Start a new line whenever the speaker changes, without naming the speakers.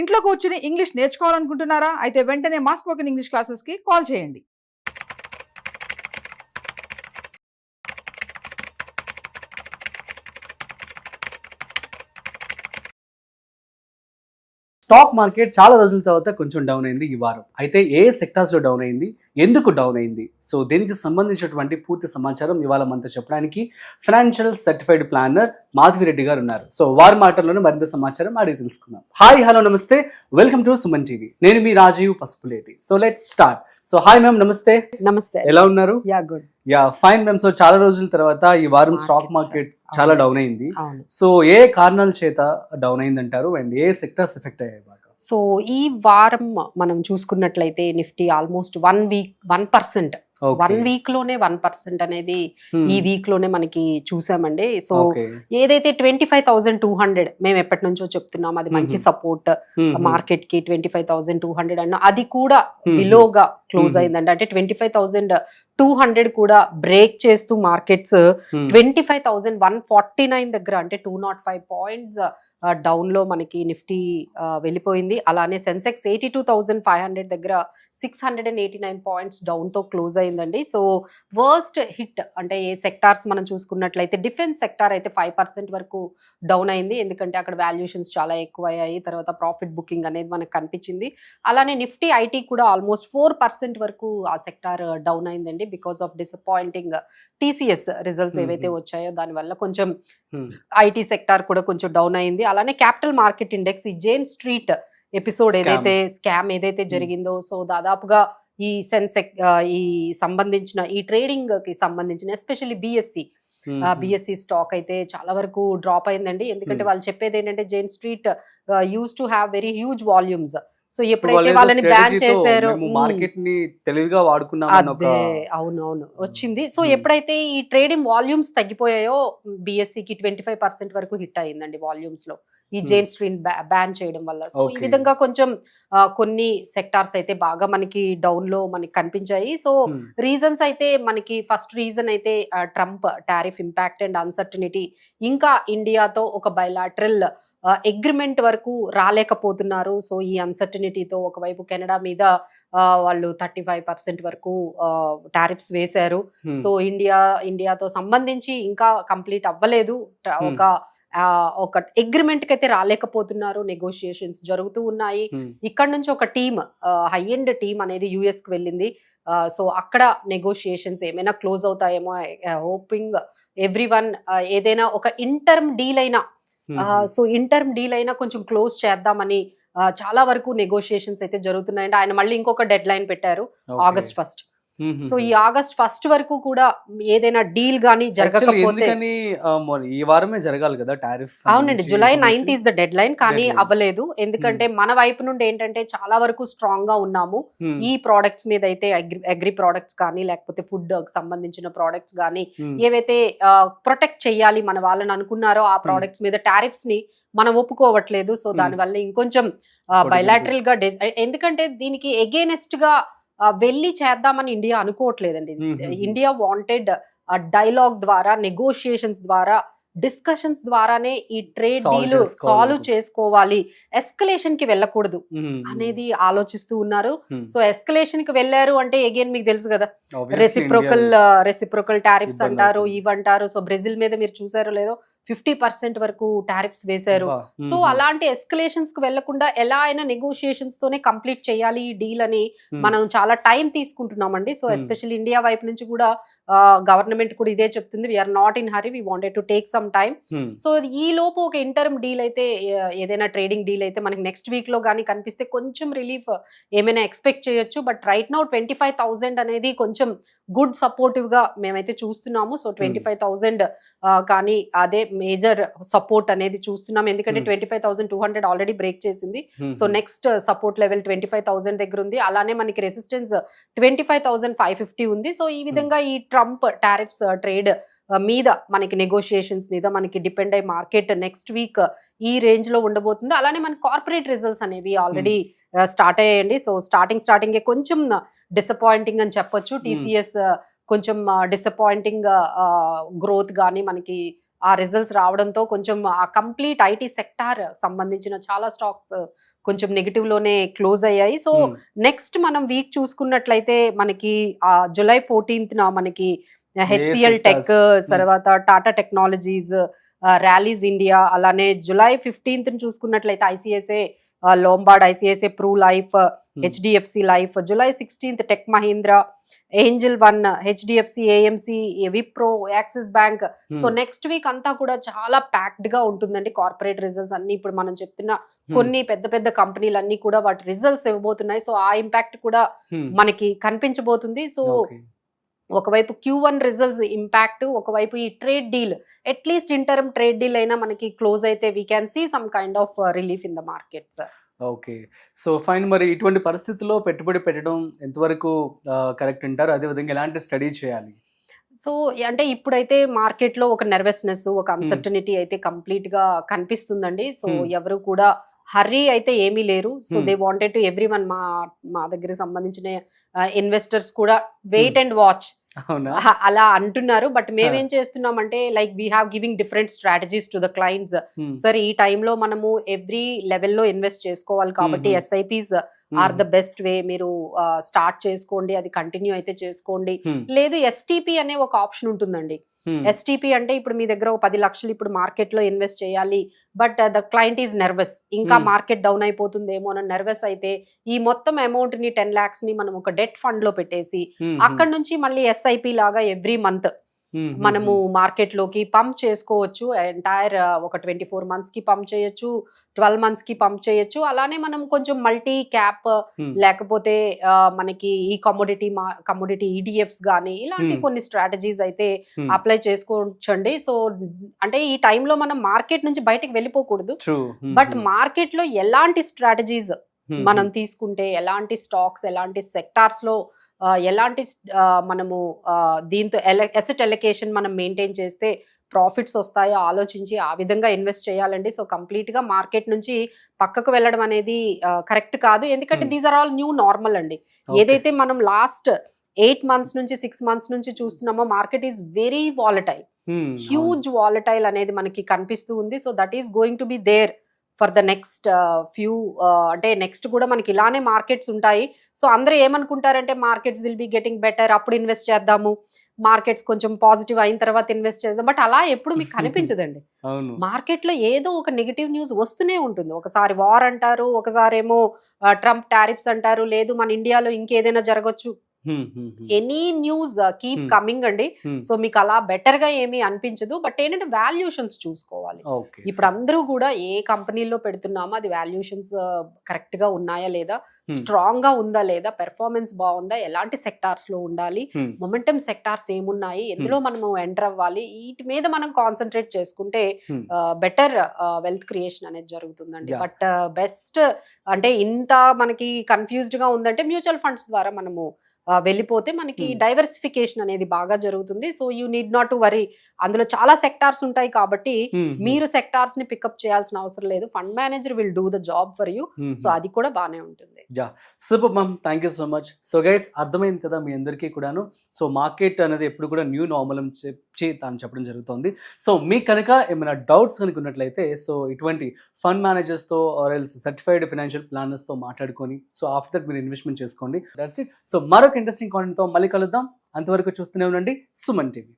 ఇంట్లో కూర్చుని ఇంగ్లీష్ నేర్చుకోవాలనుకుంటున్నారా? అయితే వెంటనే మా స్పోకెన్ ఇంగ్లీష్ క్లాసెస్‌కి కాల్ చేయండి.
స్టాక్ మార్కెట్ చాలా రోజుల తర్వాత కొంచెం డౌన్ అయింది ఈ వారం. అయితే ఏ సెక్టార్స్లో డౌన్ అయింది, ఎందుకు డౌన్ అయింది, సో దీనికి సంబంధించినటువంటి పూర్తి సమాచారం ఇవాళ మనతో చెప్పడానికి ఫైనాన్షియల్ సర్టిఫైడ్ ప్లానర్ మాధవిరెడ్డి గారు ఉన్నారు. సో వారి మాటల్లోనే మరింత సమాచారం అడిగి తెలుసుకుందాం. హాయ్, హలో, నమస్తే, వెల్కమ్ టు సుమన్ టీవీ. నేను మీ Rajeev Pasupuleti. So let's start. So hi ma'am, నమస్తే.
నమస్తే.
ఎలా ఉన్నారు?
Yeah good.
Yeah fine ma'am. So చాలా రోజుల తర్వాత ఈ వారం స్టాక్ మార్కెట్ చాలా డౌన్ అయింది. సో ఏ కారణాల చేత డౌన్ అయింది అంటారు, అండ్ ఏ సెక్టర్స్ ఎఫెక్ట్ అయ్యాయి బాగా?
సో ఈ వారం మనం చూసుకున్నట్లయితే నిఫ్టీ ఆల్మోస్ట్ 1% 1 వీక్ లోనే 1% అనేది ఈ వీక్ లోనే మనకి చూసామండి. సో ఏదైతే 25,200 మేము ఎప్పటి నుంచో చెప్తున్నాం, అది మంచి సపోర్ట్ మార్కెట్ కి. 25,200 అన్న అది కూడా బిలోగా క్లోజ్ అయిందండి. అంటే 25,200 కూడా బ్రేక్ చేస్తూ మార్కెట్స్ 25,149 దగ్గర, అంటే 205 పాయింట్స్ డౌన్ లో మనకి నిఫ్టీ వెళ్ళిపోయింది. అలానే సెన్సెక్స్ 82,500 దగ్గర 689 పాయింట్స్ డౌన్ తో క్లోజ్ అయిందండి. సో వర్స్ట్ హిట్ అంటే ఏ సెక్టార్స్ మనం చూసుకున్నట్లయితే డిఫెన్స్ సెక్టార్ అయితే 5% వరకు డౌన్ అయింది, ఎందుకంటే అక్కడ వాల్యుయేషన్స్ చాలా ఎక్కువ అయ్యాయి. తర్వాత ప్రాఫిట్ బుకింగ్ అనేది మనకు కనిపించింది. అలానే నిఫ్టీ ఐటీ కూడా ఆల్మోస్ట్ 4% వరకు ఆ సెక్టార్ డౌన్ అయిందండి, because of disappointing TCS results ఏవైతే వచ్చాయో దానివల్ల కొంచెం ఐటీ సెక్టార్ కూడా కొంచెం డౌన్ అయింది. అలానే క్యాపిటల్ మార్కెట్ ఇండెక్స్, ఈ జేన్ స్ట్రీట్ ఎపిసోడ్ ఏదైతే స్కామ్ ఏదైతే జరిగిందో, సో దాదాపుగా ఈ ఈ సంబంధించిన ఈ ట్రేడింగ్ కి సంబంధించిన ఎస్పెషల్లీ బిఎస్సి స్టాక్ అయితే చాలా వరకు డ్రాప్ అయిందండి. ఎందుకంటే వాళ్ళు చెప్పేది ఏంటంటే Jane Street use to have very huge volumes. So ఎప్పుడైతే వాళ్ళని బ్యాన్ చేశారో
మార్కెట్ ని తెలివిగా వాడుకున్నాం,
అవునవును వచ్చింది. సో ఎప్పుడైతే ఈ ట్రేడింగ్ వాల్యూమ్స్ తగ్గిపోయాయో బిఎస్సికి 25% వరకు హిట్ అయిందండి వాల్యూమ్స్ లో, ఈ జేన్ స్ట్రీట్ బ్యాన్ చేయడం వల్ల. సో ఈ విధంగా కొంచెం కొన్ని సెక్టార్స్ అయితే బాగా మనకి డౌన్ లో మనకి కనిపించాయి. సో రీజన్స్ అయితే మనకి ఫస్ట్ రీజన్ అయితే Trump tariff impact and uncertainty, ఇంకా ఇండియాతో ఒక బైలాటరల్ అగ్రిమెంట్ వరకు రాలేకపోతున్నారు. సో ఈ అన్సర్టనిటీతో ఒకవైపు కెనడా మీద వాళ్ళు 35% వరకు టారిఫ్స్ వేశారు. సో ఇండియాతో సంబంధించి ఇంకా కంప్లీట్ అవ్వలేదు, ఒక అగ్రిమెంట్ కి అయితే రాలేకపోతున్నారు. నెగోషియేషన్స్ జరుగుతూ ఉన్నాయి. ఇక్కడ నుంచి ఒక టీమ్, హై ఎండ్ టీమ్ అనేది యుఎస్ కి వెళ్ళింది. సో అక్కడ నెగోషియేషన్స్ ఏమైనా క్లోజ్ అవుతాయేమో, హోపింగ్ ఎవ్రీవన్ ఏదైనా ఒక ఇంటర్మ్ డీల్ అయినా, సో ఇంటర్మ్ డీల్ అయినా కొంచెం క్లోజ్ చేద్దామని చాలా వరకు నెగోషియేషన్స్ అయితే జరుగుతున్నాయండి. ఆయన మళ్ళీ ఇంకొక డెడ్ లైన్ పెట్టారు, August 1. సో ఈ August 1 వరకు కూడా ఏదైనా డీల్ గానీ జరగకపోతే,
ఈ వారమే జరగాలి కదా టారిఫ్.
అవునండి, July 9th is the dead line, కానీ అవ్వలేదు. ఎందుకంటే మన వైపు నుండి ఏంటంటే చాలా వరకు స్ట్రాంగ్ గా ఉన్నాము ఈ ప్రోడక్ట్స్ మీద అయితే. అగ్రి ప్రోడక్ట్స్ కానీ లేకపోతే ఫుడ్ సంబంధించిన ప్రోడక్ట్స్ కానీ ఏవైతే ప్రొటెక్ట్ చేయాలి మన వాళ్ళని అనుకున్నారో ఆ ప్రోడక్ట్స్ మీద టారిఫ్స్ ని మనం ఒప్పుకోవట్లేదు. సో దానివల్ల ఇంకొంచెం బైలాటరల్ గా, ఎందుకంటే దీనికి ఎగెయినెస్ట్ గా వెళ్ళి చేద్దామని ఇండియా అనుకోవట్లేదండి. ఇండియా వాంటెడ్ డైలాగ్ ద్వారా, నెగోషియేషన్స్ ద్వారా, డిస్కషన్స్ ద్వారానే ఈ ట్రేడ్ డీల్ సాల్వ్ చేసుకోవాలి, ఎస్కలేషన్ కి వెళ్ళకూడదు అనేది ఆలోచిస్తూ ఉన్నారు. సో ఎస్కలేషన్ కి వెళ్ళారు అంటే అగైన్ మీకు తెలుసు కదా, రెసిప్రోకల్ టారిఫ్స్ అంటారు, ఇవంటారు. సో బ్రెజిల్ మీద మీరు చూసారో లేదో 50% వరకు టారిఫ్స్ వేశారు. సో అలాంటి ఎస్కలేషన్స్ కి వెళ్లకుండా ఎలా అయినా నెగోషియేషన్స్ తోనే కంప్లీట్ చేయాలి ఈ డీల్ అని మనం చాలా టైం తీసుకుంటున్నామండి. సో ఎస్పెషల్లీ ఇండియా వైపు నుంచి కూడా గవర్నమెంట్ కూడా ఇదే చెప్తుంది, we are not in hurry, we wanted to take some time. So ఈ లోపు ఒక ఇంటర్మ్ డీల్ అయితే, ఏదైనా ట్రేడింగ్ డీల్ అయితే మనకి నెక్స్ట్ వీక్ లో కానీ కనిపిస్తే కొంచెం రిలీఫ్ ఏమైనా ఎక్స్పెక్ట్ చేయొచ్చు. బట్ రైట్ నౌ 25,000 అనేది కొంచెం గుడ్ సపోర్టివ్ గా మేమైతే చూస్తున్నాము. సో 25,000 కానీ అదే మేజర్ సపోర్ట్ అనేది చూస్తున్నాం, ఎందుకంటే 25,200 ఆల్రెడీ బ్రేక్ చేసింది. సో నెక్స్ట్ సపోర్ట్ లెవెల్ 25,000 దగ్గర ఉంది. అలానే మనకి రెసిస్టెన్స్ 25,550 ఉంది. సో ఈ విధంగా ఈ ట్రంప్ టారిఫ్స్ ట్రేడ్ మీద మనకి నెగోషియేషన్స్ మీద మనకి డిపెండ్ అయ్యి మార్కెట్ నెక్స్ట్ వీక్ ఈ రేంజ్ లో ఉండబోతుంది. అలానే మన కార్పొరేట్ రిజల్ట్స్ అనేవి ఆల్రెడీ స్టార్ట్ అయ్యాయండి. సో స్టార్టింగ్ కొంచెం డిసప్పాయింటింగ్ అని చెప్పొచ్చు. టీసీఎస్ కొంచెం డిసప్పాయింటింగ్ గ్రోత్ కానీ మనకి ఆ రిజల్ట్స్ రావడంతో కొంచెం ఆ కంప్లీట్ ఐటీ సెక్టార్ సంబంధించిన చాలా స్టాక్స్ కొంచెం నెగిటివ్ లోనే క్లోజ్ అయ్యాయి. సో నెక్స్ట్ మనం వీక్ చూసుకున్నట్లయితే మనకి జూలై 14th మనకి హెచ్సిఎల్ టెక్, తర్వాత టాటా టెక్నాలజీస్, ర్యాలీస్ ఇండియా, అలానే జూలై 15th చూసుకున్నట్లయితే ICICI Lombard, ICICI pru life, HDFC life, July 16th tech Mahindra, angel one, HDFC, AMC, Wipro, axis bank. So next week అంతా కూడా చాలా ప్యాక్డ్ గా ఉంటుందండి. కార్పొరేట్ రిజల్ట్స్ అన్ని ఇప్పుడు మనం చెప్తున్న కొన్ని పెద్ద పెద్ద కంపెనీలు అన్ని కూడా వాటి రిజల్ట్స్ ఇవ్వబోతున్నాయి. సో ఆ ఇంపాక్ట్ కూడా మనకి కనిపించబోతుంది. సో ఒకవైపు Q1 రిజల్ట్స్ ఇంపాక్ట్, ఒకవైపు ఈ trade deal, at least interim trade deal అయినా మనకి క్లోజ్ అయితే we can see some kind of relief in the markets.
Okay, so fine. మరి ఇటువంటి పరిస్థితుల్లో పెట్టుబడి పెట్టడం ఎంతవరకు కరెక్ట్ అంటారు? అదేవిధంగా ఎలాంటి స్టడీ చేయాలి?
సో అంటే ఇప్పుడైతే మార్కెట్ లో ఒక నెర్వస్నెస్, ఒక అన్సర్టనిటీ అయితే కంప్లీట్ గా కనిపిస్తుందండి. సో ఎవరు కూడా హర్రీ అయితే ఏమీ లేరు. So they wanted to every one, మా దగ్గరికి సంబంధించిన ఇన్వెస్టర్స్ కూడా వెయిట్ అండ్ వాచ్ అలా అంటున్నారు. బట్ మేమేం చేస్తున్నామంటే like we have giving different strategies to the clients. Sir ఈ టైంలో మనము ఎవ్రీ లెవెల్లో ఇన్వెస్ట్ చేసుకోవాలి కాబట్టి SIPs are the best way. మీరు స్టార్ట్ చేసుకోండి, అది కంటిన్యూ అయితే చేసుకోండి. లేదు ఎస్టిపి అనే ఒక ఆప్షన్ ఉంటుందండి. ఎస్టిపి అంటే ఇప్పుడు మీ దగ్గర ఒక 10 లక్షలు ఇప్పుడు మార్కెట్ లో ఇన్వెస్ట్ చేయాలి, but the client is nervous, ఇంకా మార్కెట్ డౌన్ అయిపోతుందేమో అని నర్వస్ అయితే ఈ మొత్తం అమౌంట్ ని 10 lakhs ని మనం ఒక డెట్ ఫండ్ లో పెట్టేసి అక్కడ నుంచి మళ్ళీ ఎస్ఐపి లాగా ఎవ్రీ మంత్ మనము మార్కెట్ లోకి పంప్ చేసుకోవచ్చు. ఎంటైర్ ఒక 24 months కి పంప్ చేయొచ్చు, 12 months కి పంప్ చేయొచ్చు. అలానే మనం కొంచెం మల్టీ క్యాప్ లేకపోతే మనకి ఈ కమోడిటీ ఈడిఎఫ్స్ గానీ ఇలాంటి కొన్ని స్ట్రాటజీస్ అయితే అప్లై చేసుకోవచ్చండి. సో అంటే ఈ టైంలో మనం మార్కెట్ నుంచి బయటకు వెళ్ళిపోకూడదు, బట్ మార్కెట్ లో ఎలాంటి స్ట్రాటజీస్ మనం తీసుకుంటే, ఎలాంటి స్టాక్స్, ఎలాంటి సెక్టార్స్ లో ఎలాంటి మనము దీంతో అసెట్ అలొకేషన్ మనం మెయింటైన్ చేస్తే ప్రాఫిట్స్ వస్తాయో ఆలోచించి ఆ విధంగా ఇన్వెస్ట్ చేయాలండి. సో కంప్లీట్ గా మార్కెట్ నుంచి పక్కకు వెళ్ళడం అనేది కరెక్ట్ కాదు. ఎందుకంటే these are all new normal అండి. ఏదైతే మనం లాస్ట్ 8 months నుంచి 6 months నుంచి చూస్తున్నామో market is very volatile, huge volatile అనేది మనకి కనిపిస్తూ ఉంది. So that is going to be there for the next few, అంటే నెక్స్ట్ కూడా మనకి ఇలానే మార్కెట్స్ ఉంటాయి. సో అందరూ ఏమనుకుంటారంటే markets will be getting better, అప్పుడు ఇన్వెస్ట్ చేద్దాము, మార్కెట్స్ కొంచెం పాజిటివ్ అయిన తర్వాత ఇన్వెస్ట్ చేద్దాం. బట్ అలా ఎప్పుడు మీకు కనిపించదండి. మార్కెట్ లో ఏదో ఒక నెగిటివ్ న్యూస్ వస్తూనే ఉంటుంది. ఒకసారి వార్ అంటారు, ఒకసారి ఏమో ట్రంప్ టారిఫ్స్ అంటారు, లేదు మన ఇండియాలో ఇంకేదైనా జరగచ్చు. ఎనీ న్యూస్ కీప్ కమింగ్ అండి. సో మీకు అలా బెటర్ గా ఏమీ అనిపించదు. బట్ ఏంటంటే వాల్యుయేషన్స్ చూసుకోవాలి. ఇప్పుడు అందరూ కూడా ఏ కంపెనీలో పెడుతున్నామో అది వాల్యుయేషన్స్ కరెక్ట్ గా ఉన్నాయా లేదా, స్ట్రాంగ్ గా ఉందా లేదా, పెర్ఫార్మెన్స్ బాగుందా, ఎలాంటి సెక్టార్స్ లో ఉండాలి, మొమెంటమ్ సెక్టార్స్ ఏమున్నాయి, ఎందులో మనము ఎంటర్ అవ్వాలి, వీటి మీద మనం కాన్సన్ట్రేట్ చేసుకుంటే బెటర్ వెల్త్ క్రియేషన్ అనేది జరుగుతుందండి. బట్ బెస్ట్ అంటే ఇంత మనకి కన్ఫ్యూజ్డ్ గా ఉందంటే మ్యూచువల్ ఫండ్స్ ద్వారా మనము వెళ్ళిపోతే మనకి డైవర్సిఫికేషన్ అనేది బాగా జరుగుతుంది. So you need not to worry. అందులో చాలా సెక్టార్స్ ఉంటాయి కాబట్టి మీరు సెక్టార్స్ ని పికప్ చేయాల్సిన అవసరం లేదు. Fund manager will do the job for you. So అది కూడా బాగానే ఉంటుంది.
Super ma'am, thank you so much. So guys, అర్థమైంది కదా మీ అందరికీ కూడాను. సో మార్కెట్ అనేది ఎప్పుడు కూడా న్యూ నార్మల్ అని చెప్పి తాను చెప్పడం జరుగుతుంది. సో మీకు కనుక ఏమైనా డౌట్స్ కనుక ఉన్నట్లయితే సో ఇటువంటి ఫండ్ మేనేజర్స్తో ఆర్ ఎల్స్ సర్టిఫైడ్ ఫైనాన్షియల్ ప్లానర్స్తో మాట్లాడుకొని సో ఆఫ్టర్ మీరు ఇన్వెస్ట్మెంట్ చేసుకోండి. That's it. సో మరొక ఇంట్రెస్టింగ్ కాంటెంట్తో మళ్ళీ కలుద్దాం. అంతవరకు చూస్తూనే ఉండండి సుమన్ టీవీ.